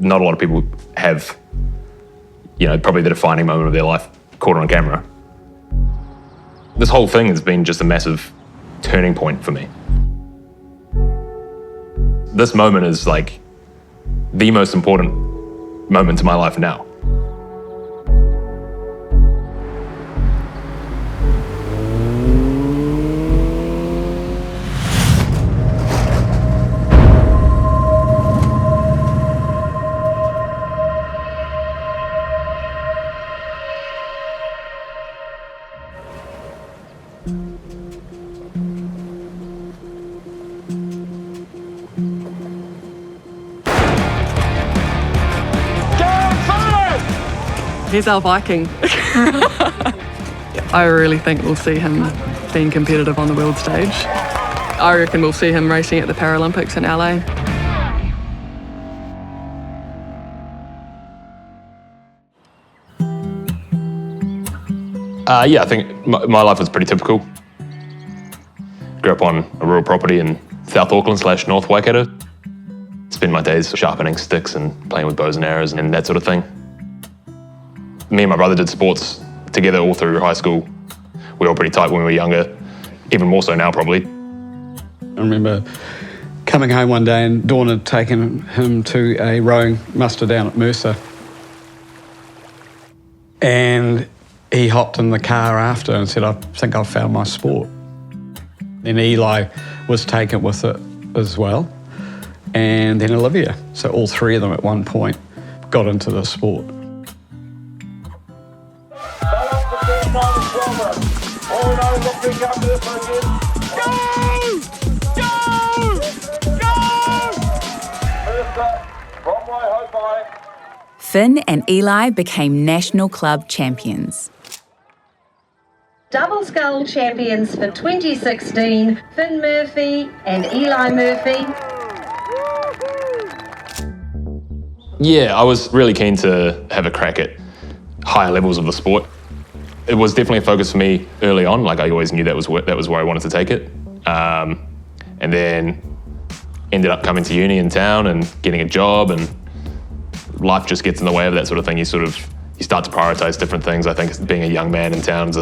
not a lot of people have, probably the defining moment of their life caught on camera. This whole thing has been just a massive turning point for me. This moment is like the most important moment in my life now. He's our Viking. I really think we'll see him being competitive on the world stage. I reckon we'll see him racing at the Paralympics in LA. I think my life was pretty typical. Grew up on a rural property in South Auckland / North Waikato. Spent my days sharpening sticks and playing with bows and arrows and that sort of thing. Me and my brother did sports together all through high school. We were all pretty tight when we were younger, even more so now probably. I remember coming home one day and Dawn had taken him to a rowing muster down at Mercer. And he hopped in the car after and said, "I think I've found my sport." Then Eli was taken with it as well, and then Olivia. So all three of them at one point got into the sport. Finn and Eli became national club champions. Double scull champions for 2016, Finn Murphy and Eli Murphy. Yeah, I was really keen to have a crack at higher levels of the sport. It was definitely a focus for me early on. Like I always knew that was where I wanted to take it. And then ended up coming to uni in town and getting a job, and life just gets in the way of that sort of thing. You start to prioritize different things. I think being a young man in town is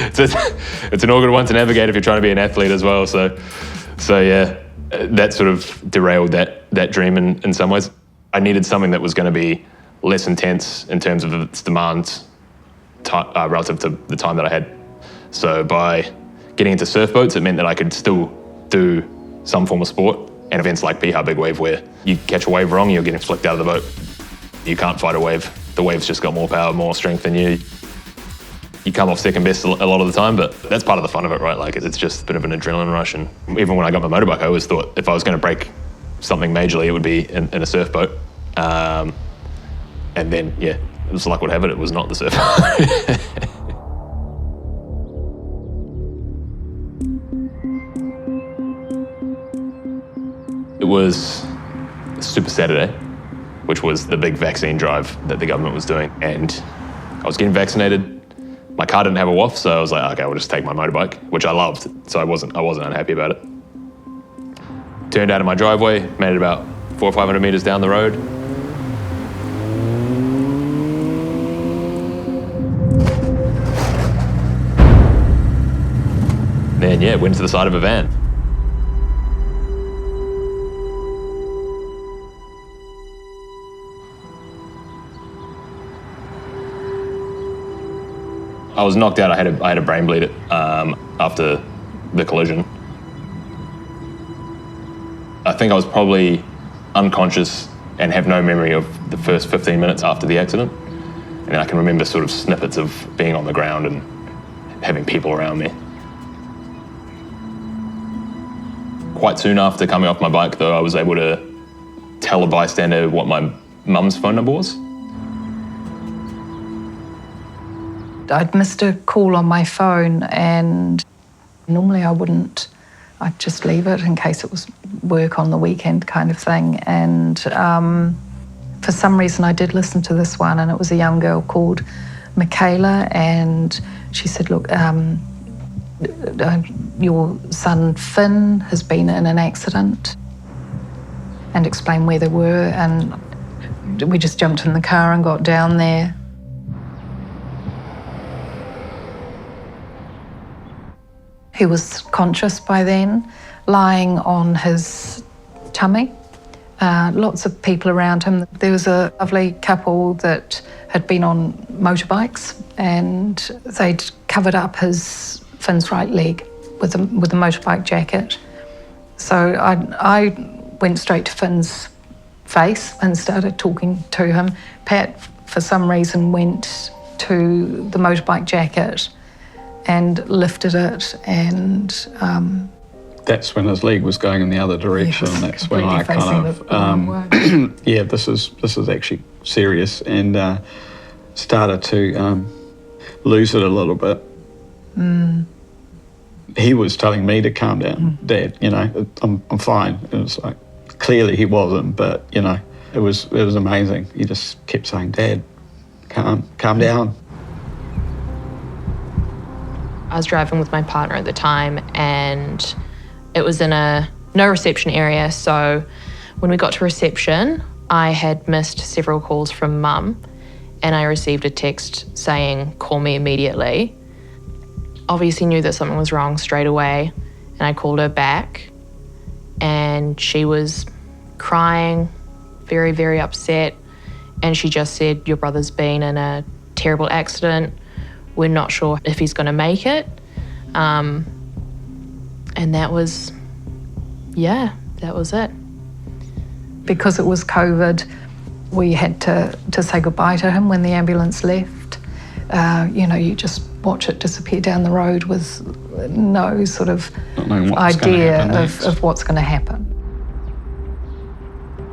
it's an awkward one to navigate if you're trying to be an athlete as well. So yeah, that sort of derailed that dream in some ways. I needed something that was going to be less intense in terms of its demands relative to the time that I had. So by getting into surf boats, it meant that I could still do some form of sport, and events like Piha Big Wave, where you catch a wave wrong, you're getting flicked out of the boat. You can't fight a wave. The wave's just got more power, more strength than you. You come off second best a lot of the time, but that's part of the fun of it, right? Like it's just a bit of an adrenaline rush. And even when I got my motorbike, I always thought if I was going to break something majorly, it would be in a surf boat. And then, yeah, it was luck would have it, it was not the surf. It was Super Saturday, which was the big vaccine drive that the government was doing. And I was getting vaccinated. My car didn't have a WAF, so I was like, okay, I'll just take my motorbike, which I loved. So I wasn't unhappy about it. Turned out of my driveway, made it about 400 or 500 meters down the road. Then, yeah, went to the side of a van. I was knocked out. I had a brain bleed after the collision. I think I was probably unconscious and have no memory of the first 15 minutes after the accident. And I can remember sort of snippets of being on the ground and having people around me. Quite soon after coming off my bike, though, I was able to tell a bystander what my mum's phone number was. I'd missed a call on my phone, and normally I wouldn't. I'd just leave it in case it was work on the weekend kind of thing. And for some reason I did listen to this one, and it was a young girl called Michaela, and she said, look, your son Finn has been in an accident. and explain where they were, and we just jumped in the car and got down there. He was conscious by then, lying on his tummy. Lots of people around him. There was a lovely couple that had been on motorbikes, and they'd covered up Finn's right leg with a motorbike jacket. So I went straight to Finn's face and started talking to him. Pat, for some reason, went to the motorbike jacket and lifted it, and that's when his leg was going in the other direction. That's when I kind of yeah, this is actually serious, and started to lose it a little bit. He was telling me to calm down, Dad. You know, I'm fine. It was like clearly he wasn't, but you know, it was amazing. He just kept saying, Dad, calm down. I was driving with my partner at the time, and it was in a no reception area. So when we got to reception, I had missed several calls from Mum, and I received a text saying, call me immediately. Obviously knew that something was wrong straight away, and I called her back, and she was crying, very, very upset, and she just said, your brother's been in a terrible accident. We're not sure if he's going to make it. And that was, yeah, that was it. Because it was COVID, we had to say goodbye to him when the ambulance left. You know, you just watch it disappear down the road with no sort of idea of what's going to happen.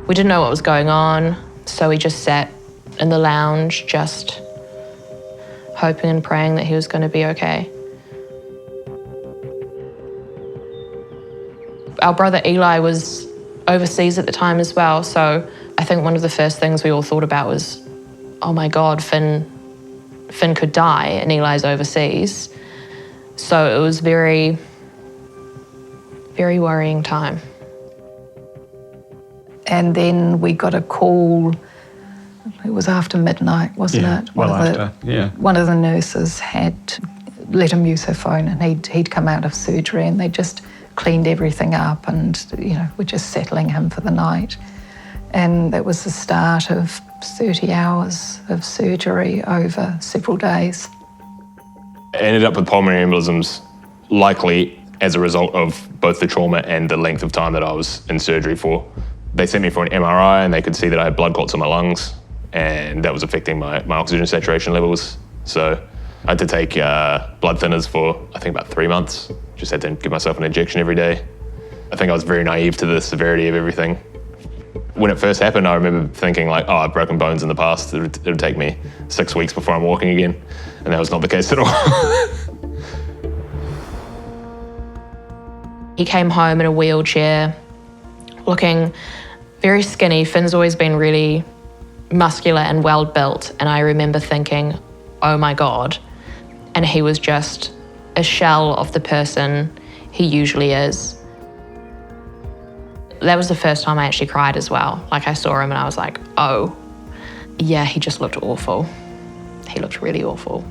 We didn't know what was going on, so we just sat in the lounge, just hoping and praying that he was going to be okay. Our brother Eli was overseas at the time as well, so I think one of the first things we all thought about was, oh my God, Finn could die and Eli's overseas. So it was very, very worrying time. And then we got a call, it was after midnight, wasn't it? One of the nurses had let him use her phone, and he'd come out of surgery, and they just cleaned everything up, and you know, were just settling him for the night. And that was the start of 30 hours of surgery over several days. I ended up with pulmonary embolisms, likely as a result of both the trauma and the length of time that I was in surgery for. They sent me for an MRI, and they could see that I had blood clots in my lungs, and that was affecting my oxygen saturation levels. So I had to take blood thinners for, I think, about 3 months. Just had to give myself an injection every day. I think I was very naive to the severity of everything. When it first happened, I remember thinking like, oh, I've broken bones in the past. It'll take me 6 weeks before I'm walking again. And that was not the case at all. He came home in a wheelchair, looking very skinny. Finn's always been really muscular and well built, and I remember thinking, oh my God. And he was just a shell of the person he usually is. That was the first time I actually cried as well. Like, I saw him and I was like, oh, yeah, he just looked awful. He looked really awful.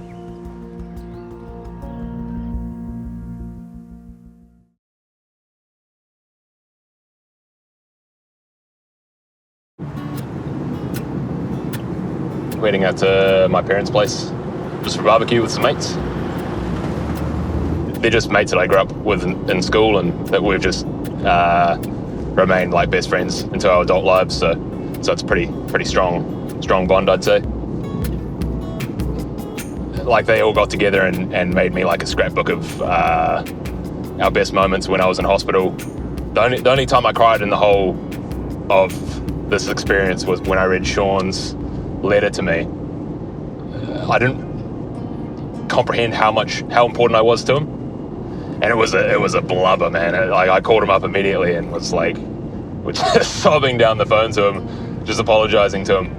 Heading out to my parents' place just for barbecue with some mates. They're just mates that I grew up with in school, and that we've just remained like best friends into our adult lives. So it's a pretty strong bond, I'd say. Like, they all got together and made me like a scrapbook of our best moments when I was in hospital. The only time I cried in the whole of this experience was when I read Sean's letter to me. I didn't comprehend how important I was to him, and it was a blubber, man. I called him up immediately and was like, just sobbing down the phone to him, just apologizing to him.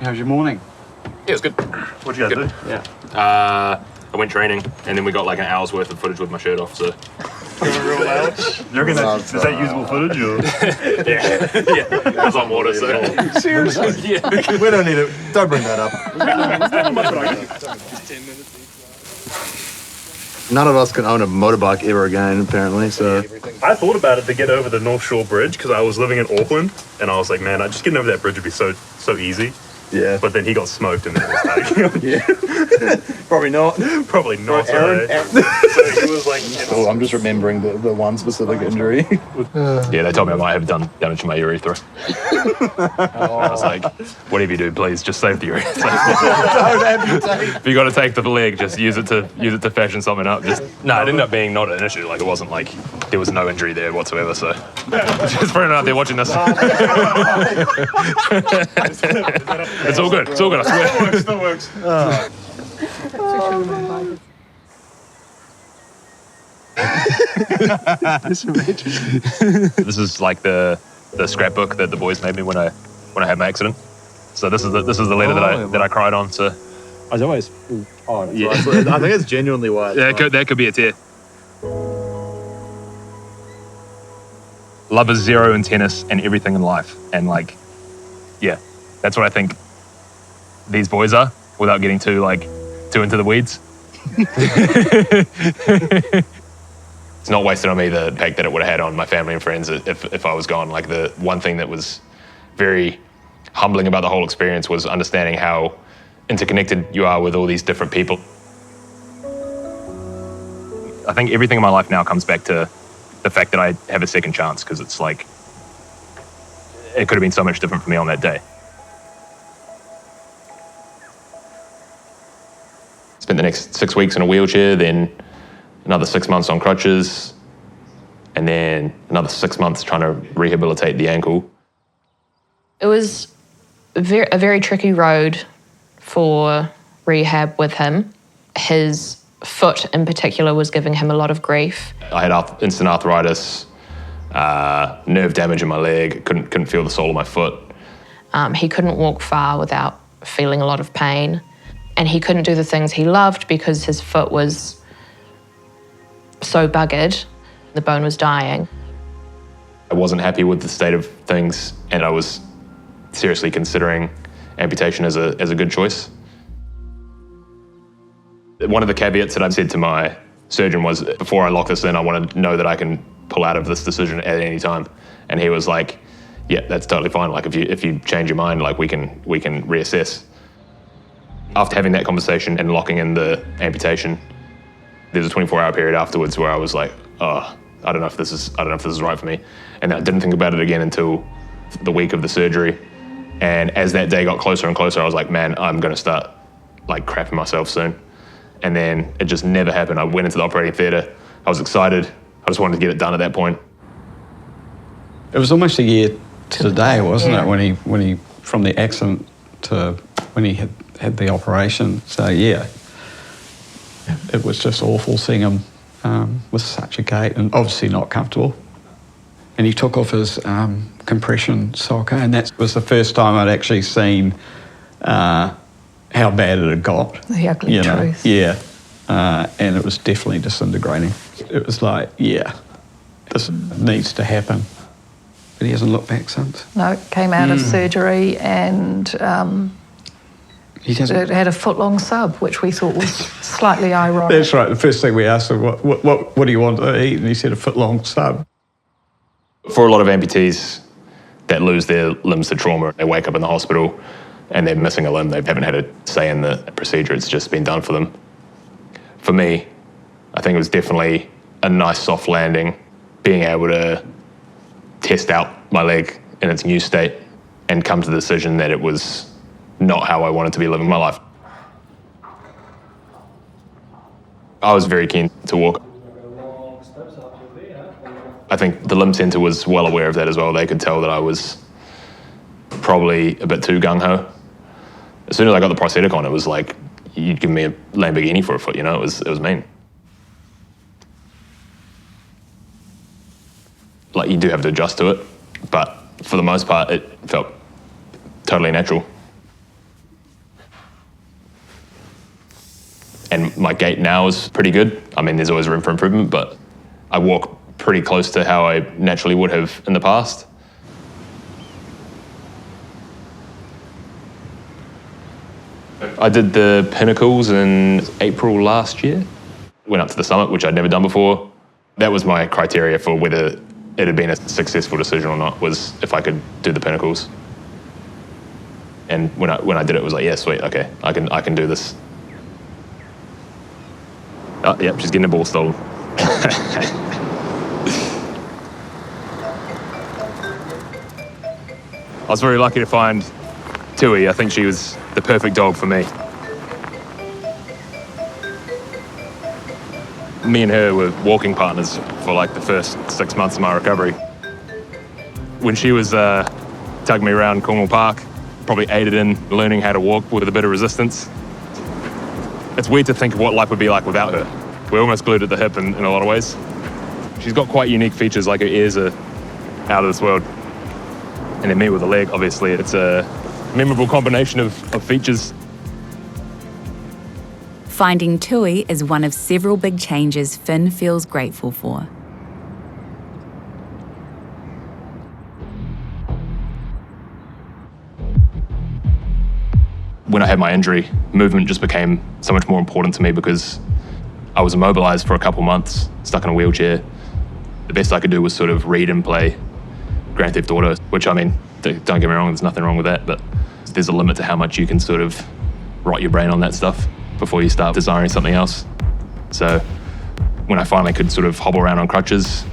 How's your morning? Yeah, it was good. What'd you guys do? Yeah. I went training, and then we got like an hour's worth of footage with my shirt off. So. Real loud. You reckon is that usable footage or? Yeah, it was on water. So seriously? Yeah. We don't need it. Don't bring that up. None of us can own a motorbike ever again, apparently. So I thought about it to get over the North Shore Bridge because I was living in Auckland, and I was like, man, just getting over that bridge would be so easy. Yeah. But then he got smoked, and then it was like, yeah. Probably not. Probably not. Aaron. So he was like, oh, I'm just remembering the one specific injury. Yeah, they told me I might have done damage to my urethra. I was like, whatever you do, please just save the urethra. Don't amputate. If you got to take the leg, just use it to fashion something up. It ended up being not an issue. Like it wasn't like there was no injury there whatsoever. So just for anyone out there watching this, it's all good. It's all good. I swear. It still works. This is like the scrapbook that the boys made me when I had my accident. So this is the letter that I cried on. So I was always. Oh yeah. I think it's genuinely why. Yeah, that could be a tear. Love is zero in tennis and everything in life, and like, yeah, that's what I think these boys are, without getting too into the weeds. It's not wasted on me the impact that it would have had on my family and friends if I was gone. Like the one thing that was very humbling about the whole experience was understanding how interconnected you are with all these different people. I think everything in my life now comes back to the fact that I have a second chance, because it's like, it could have been so much different for me on that day. Spent the next 6 weeks in a wheelchair, then another 6 months on crutches, and then another 6 months trying to rehabilitate the ankle. It was a very tricky road for rehab with him. His foot in particular was giving him a lot of grief. I had instant arthritis, nerve damage in my leg, couldn't feel the sole of my foot. He couldn't walk far without feeling a lot of pain, and he couldn't do the things he loved because his foot was so buggered, the bone was dying. I wasn't happy with the state of things, and I was seriously considering amputation as a good choice. One of the caveats that I said to my surgeon was, before I lock this in, I want to know that I can pull out of this decision at any time. And he was like, yeah, that's totally fine. Like if you change your mind, like we can reassess. After having that conversation and locking in the amputation, there's a 24-hour period afterwards where I was like, oh, I don't know if this is right for me. And I didn't think about it again until the week of the surgery. And as that day got closer and closer, I was like, man, I'm going to start like crapping myself soon. And then it just never happened. I went into the operating theatre. I was excited. I just wanted to get it done at that point. It was almost a year to the day, wasn't it, when he from the accident to when he had the operation. So yeah, it was just awful seeing him with such a gait and obviously not comfortable. And he took off his compression socker, and that was the first time I'd actually seen how bad it had got. The ugly truth. Yeah, and it was definitely disintegrating. It was like, yeah, this needs to happen. But he hasn't looked back since. No, came out of surgery and it had a foot-long sub, which we thought was slightly ironic. That's right. The first thing we asked him, what do you want to eat? And he said a foot-long sub. For a lot of amputees that lose their limbs to trauma, they wake up in the hospital and they're missing a limb. They haven't had a say in the procedure. It's just been done for them. For me, I think it was definitely a nice soft landing, being able to test out my leg in its new state and come to the decision that it was not how I wanted to be living my life. I was very keen to walk. I think the limb centre was well aware of that as well. They could tell that I was probably a bit too gung-ho. As soon as I got the prosthetic on, it was like, you'd give me a Lamborghini for a foot, you know, it was mean. Like, you do have to adjust to it, but for the most part, it felt totally natural. And my gait now is pretty good. I mean, there's always room for improvement, but I walk pretty close to how I naturally would have in the past. I did the Pinnacles in April last year. Went up to the summit, which I'd never done before. That was my criteria for whether it had been a successful decision or not, was if I could do the Pinnacles. And when I did it, it was like, yeah, sweet, okay, I can do this. Oh, yep, she's getting the ball stolen. I was very lucky to find Tui. I think she was the perfect dog for me. Me and her were walking partners for like the first 6 months of my recovery. When she was tugging me around Cornwall Park, probably aided in learning how to walk with a bit of resistance. It's weird to think of what life would be like without her. We're almost glued at the hip in a lot of ways. She's got quite unique features, like her ears are out of this world. And then me with a leg, obviously, it's a memorable combination of features. Finding Tui is one of several big changes Finn feels grateful for. When I had my injury, movement just became so much more important to me because I was immobilized for a couple months, stuck in a wheelchair. The best I could do was sort of read and play Grand Theft Auto, which, I mean, don't get me wrong, there's nothing wrong with that, but there's a limit to how much you can sort of rot your brain on that stuff before you start desiring something else. So when I finally could sort of hobble around on crutches,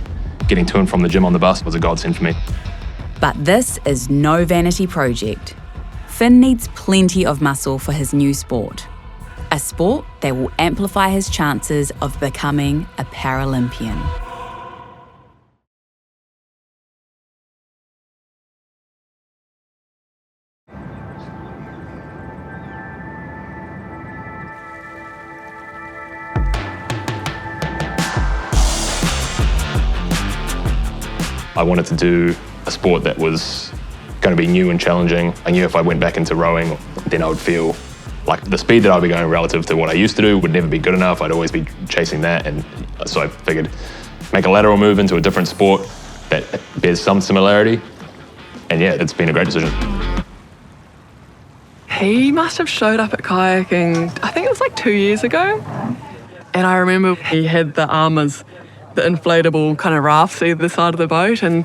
getting to and from the gym on the bus was a godsend for me. But this is no vanity project. Finn needs plenty of muscle for his new sport. A sport that will amplify his chances of becoming a Paralympian. I wanted to do a sport that was going to be new and challenging. I knew if I went back into rowing, then I would feel like the speed that I'd be going relative to what I used to do would never be good enough. I'd always be chasing that. And so I figured make a lateral move into a different sport that bears some similarity. And yeah, it's been a great decision. He must have showed up at kayaking, I think it was like 2 years ago. And I remember he had the armors, the inflatable kind of rafts either side of the boat, and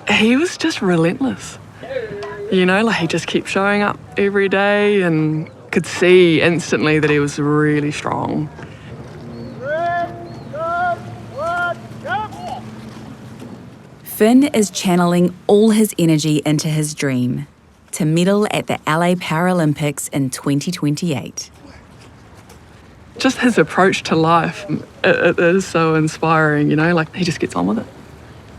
he was just relentless. You know, like he just kept showing up every day and could see instantly that he was really strong. Finn is channeling all his energy into his dream to medal at the LA Paralympics in 2028. Just his approach to life, it is so inspiring, you know, like he just gets on with it.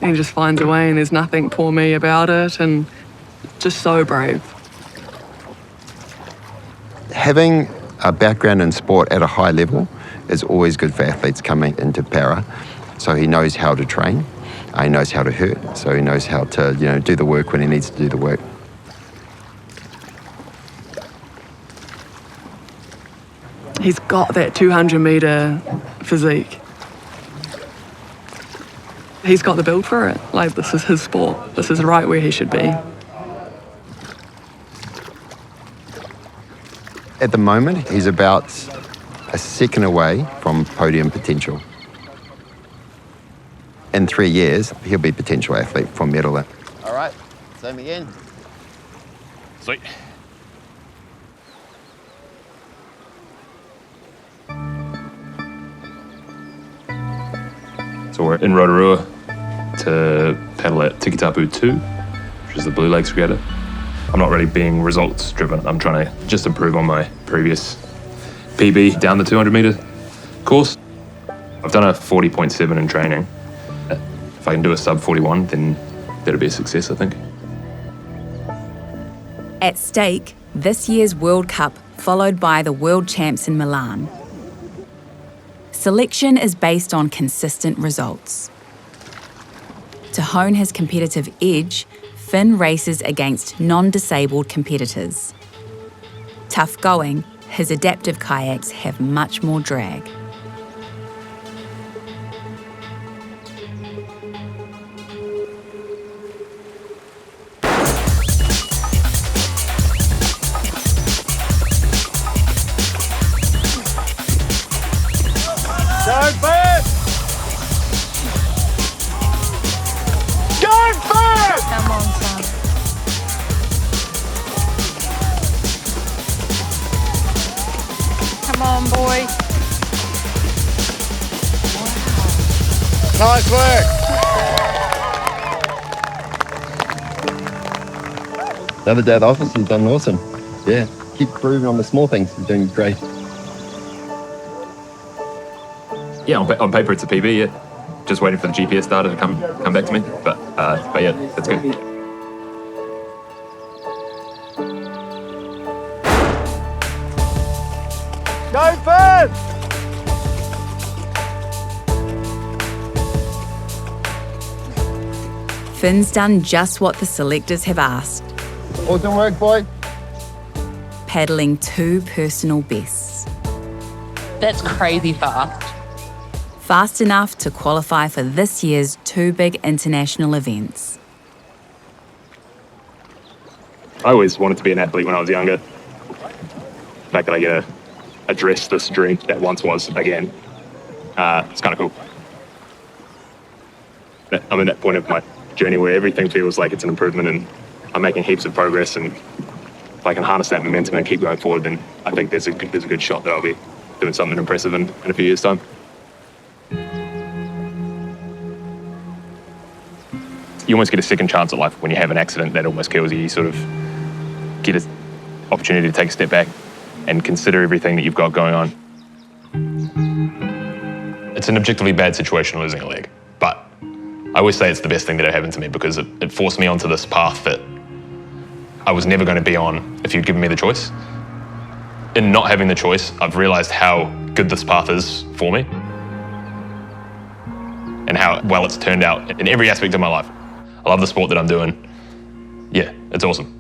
And he just finds a way and there's nothing poor me about it, and just so brave. Having a background in sport at a high level is always good for athletes coming into para. So he knows how to train, he knows how to hurt, so he knows how to, you know, do the work when he needs to do the work. He's got that 200-metre physique. He's got the build for it. Like, this is his sport. This is right where he should be. At the moment, he's about a second away from podium potential. In 3 years, he'll be potential athlete for medal. All right, same again. Sweet. So we're in Rotorua to paddle at Tikitapu 2, which is the Blue Lakes Regatta. I'm not really being results driven. I'm trying to just improve on my previous PB down the 200-metre course. I've done a 40.7 in training. If I can do a sub 41, then that'll be a success, I think. At stake, this year's World Cup, followed by the World Champs in Milan. Selection is based on consistent results. To hone his competitive edge, Finn races against non-disabled competitors. Tough going, his adaptive kayaks have much more drag. Come on, son. Come on, boy. Nice work. The other day at the office, he's done awesome. Yeah, keep improving on the small things. He's doing great. Yeah, on paper it's a PB, yeah. Just waiting for the GPS data to come back to me. But yeah, that's good. Go first! Finn's done just what the selectors have asked, Awesome work, boy. paddling 2 personal bests. That's crazy fast. Fast enough to qualify for this year's 2 big international events. I always wanted to be an athlete when I was younger. The fact that I get to address this dream that once was again, it's kind of cool. I'm at that point of my journey where everything feels like it's an improvement and I'm making heaps of progress, and if I can harness that momentum and keep going forward, then I think there's a good shot that I'll be doing something impressive in a few years' time. You almost get a second chance at life when you have an accident that almost kills you. You sort of get an opportunity to take a step back and consider everything that you've got going on. It's an objectively bad situation losing a leg, but I always say it's the best thing that ever happened to me because it forced me onto this path that I was never going to be on if you'd given me the choice. In not having the choice, I've realised how good this path is for me and how well it's turned out in every aspect of my life. I love the sport that I'm doing. Yeah, it's awesome.